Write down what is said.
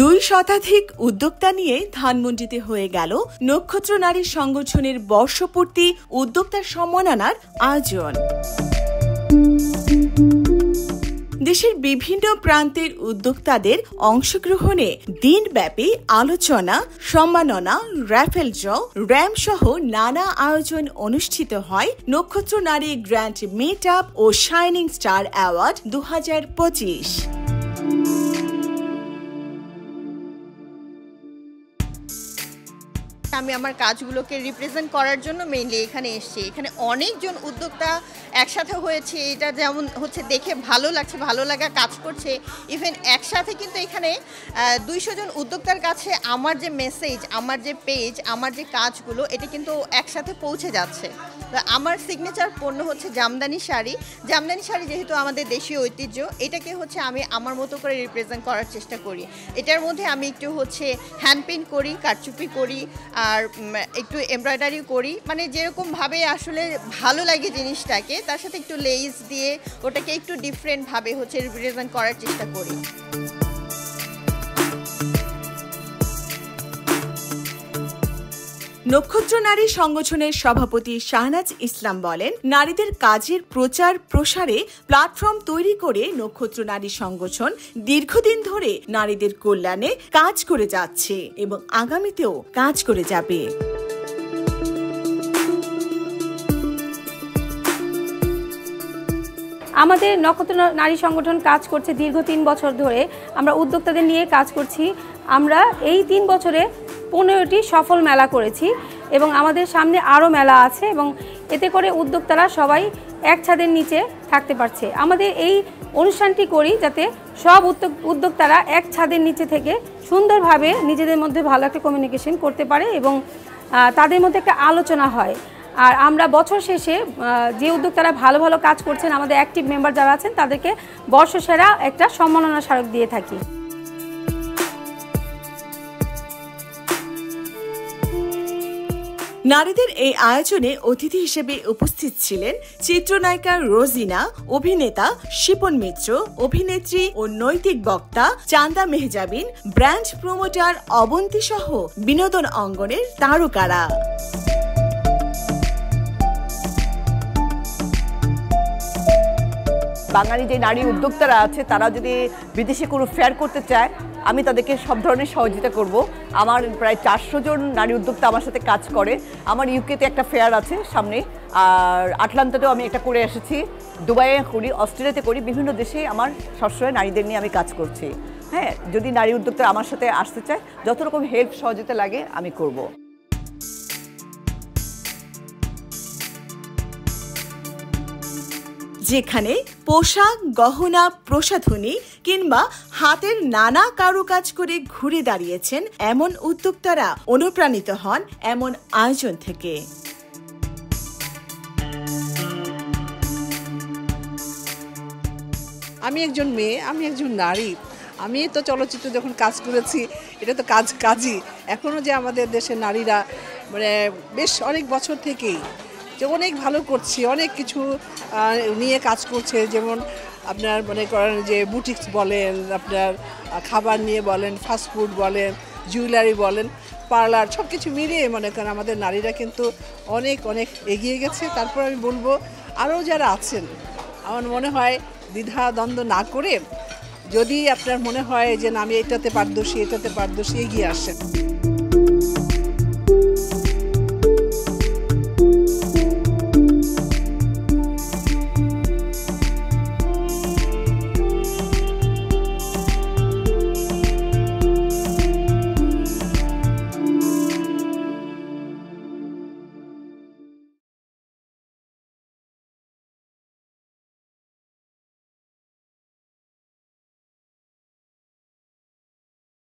2 শতাধিক উদ্যোক্তা নিয়ে ধানমন্ডিতে হয়ে গেল নক্ষত্র নারী সংগঠনের বর্ষপূর্তি উদ্যোক্তা সম্মাননার আয়োজন। দেশের বিভিন্ন প্রান্তের উদ্যোক্তাদের অংশগ্রহণে দিনব্যাপী আলোচনা, সম্মাননা, র্যাফেল ড্র, র্যাম সহ নানা আয়োজন অনুষ্ঠিত হয় নক্ষত্র নারী গ্র্যান্ড মিট আপ ও শাইনিং স্টার অ্যাওয়ার্ড 2025। আমি আমার কাজগুলোকে রিপ্রেজেন্ট করার জন্য মেইনলি এখানে এসেছি। এখানে অনেকজন উদ্যোক্তা একসাথে হয়েছে, এটা যেমন হচ্ছে দেখে ভালো লাগছে, ভালো লাগা কাজ করছে। ইভেন একসাথে কিন্তু এখানে 200 জন উদ্যোক্তার কাছে আমার যে মেসেজ, আমার যে পেজ, আমার যে কাজগুলো, এটা কিন্তু একসাথে পৌঁছে যাচ্ছে। তো আমার সিগনেচার পণ্য হচ্ছে জামদানি শাড়ি। জামদানি শাড়ি যেহেতু আমাদের দেশীয় ঐতিহ্য, এটাকে হচ্ছে আমি আমার মতো করে রিপ্রেজেন্ট করার চেষ্টা করি। এটার মধ্যে আমি একটু হচ্ছে হ্যান্ড পেইন্ট করি, কারচুপি করি, আর একটু এমব্রয়ডারি করি, মানে যেরকমভাবে আসলে ভালো লাগে জিনিসটাকে, তার সাথে একটু লেস দিয়ে ওটাকে একটু ডিফারেন্টভাবে হচ্ছে রিপ্রেজেন্ট করার চেষ্টা করি। নক্ষত্র নারী সংগঠনের সভাপতি শাহনাজ ইসলাম বলেন, নারীদের কাজের প্রচার প্রসারে প্ল্যাটফর্ম তৈরি করে নক্ষত্র নারী সংগঠন দীর্ঘদিন ধরে নারীদের কল্যাণে কাজ করে যাচ্ছে এবং আগামীতেও কাজ করে যাবে। আমাদের নক্ষত্র নারী সংগঠন কাজ করছে দীর্ঘ 3 বছর ধরে। আমরা উদ্যোক্তাদের নিয়ে কাজ করছি। আমরা এই 3 বছরে 15টি সফল মেলা করেছি এবং আমাদের সামনে আরও মেলা আছে এবং এতে করে উদ্যোক্তারা সবাই এক ছাদের নিচে থাকতে পারছে। আমাদের এই অনুষ্ঠানটি করি যাতে সব উদ্যোক্তারা এক ছাদের নিচে থেকে সুন্দরভাবে নিজেদের মধ্যে ভালো একটা কমিউনিকেশন করতে পারে এবং তাদের মধ্যে একটা আলোচনা হয়। আর আমরা বছর শেষে যে উদ্যোক্তারা ভালো ভালো কাজ করছেন, আমাদের অ্যাক্টিভ মেম্বার যারা আছেন, তাদেরকে বর্ষসেরা একটা সম্মাননা স্মারক দিয়ে থাকি। নারীদের এই আয়োজনে অতিথি হিসেবে উপস্থিত ছিলেন চিত্রনায়িকা রোজিনা, অভিনেতা শিপন মিত্র, অভিনেত্রী ও নৈতিক বক্তা চান্দা মেহজাবিন, ব্র্যান্ড প্রমোটার অবন্তী সহ বিনোদন অঙ্গনের তারকারা। বাঙালি যে নারী উদ্যোক্তারা আছে, তারা যদি বিদেশে কোনো ফেয়ার করতে চায়, আমি তাদেরকে সব ধরনের সহযোগিতা করব। আমার প্রায় 400 জন নারী উদ্যোক্তা আমার সাথে কাজ করে। আমার ইউকেতে একটা ফেয়ার আছে সামনে, আর আটলান্টাতেও আমি একটা করে এসেছি, দুবাইয়ে করি, অস্ট্রেলিয়াতে করি, বিভিন্ন দেশে আমার সবসময় নারীদের নিয়ে আমি কাজ করছি। হ্যাঁ, যদি নারী উদ্যোক্তা আমার সাথে আসতে চায়, যত রকম হেল্প সহযোগিতা লাগে আমি করব। যেখানে পোশাক, গহনা, প্রসাধনী কিংবা হাতের নানা কারুকাজ করে ঘুরে দাঁড়িয়েছেন এমন উদ্যোক্তারা অনুপ্রাণিত হন এমন আয়োজন থেকে। আমি একজন মেয়ে, আমি একজন নারী। আমি তো চলচ্চিত্রে যখন কাজ করেছি, এটা তো কাজই। এখনও যে আমাদের দেশের নারীরা মানে বেশ অনেক বছর থেকেই যে অনেক ভালো করছে, অনেক কিছু নিয়ে কাজ করছে। যেমন আপনার মনে করেন যে বুটিক্স বলেন, আপনার খাবার নিয়ে বলেন, ফাস্টফুড বলেন, জুয়েলারি বলেন, পার্লার, সব কিছু মিলিয়ে মনে করেন আমাদের নারীরা কিন্তু অনেক অনেক এগিয়ে গেছে। তারপর আমি বলবো আরও যারা আছেন, আমার মনে হয় দ্বিধা দ্বন্দ্ব না করে, যদি আপনার মনে হয় যে না আমি এটাতে পারদর্শী, এটাতে পারদর্শী, এগিয়ে আসেন।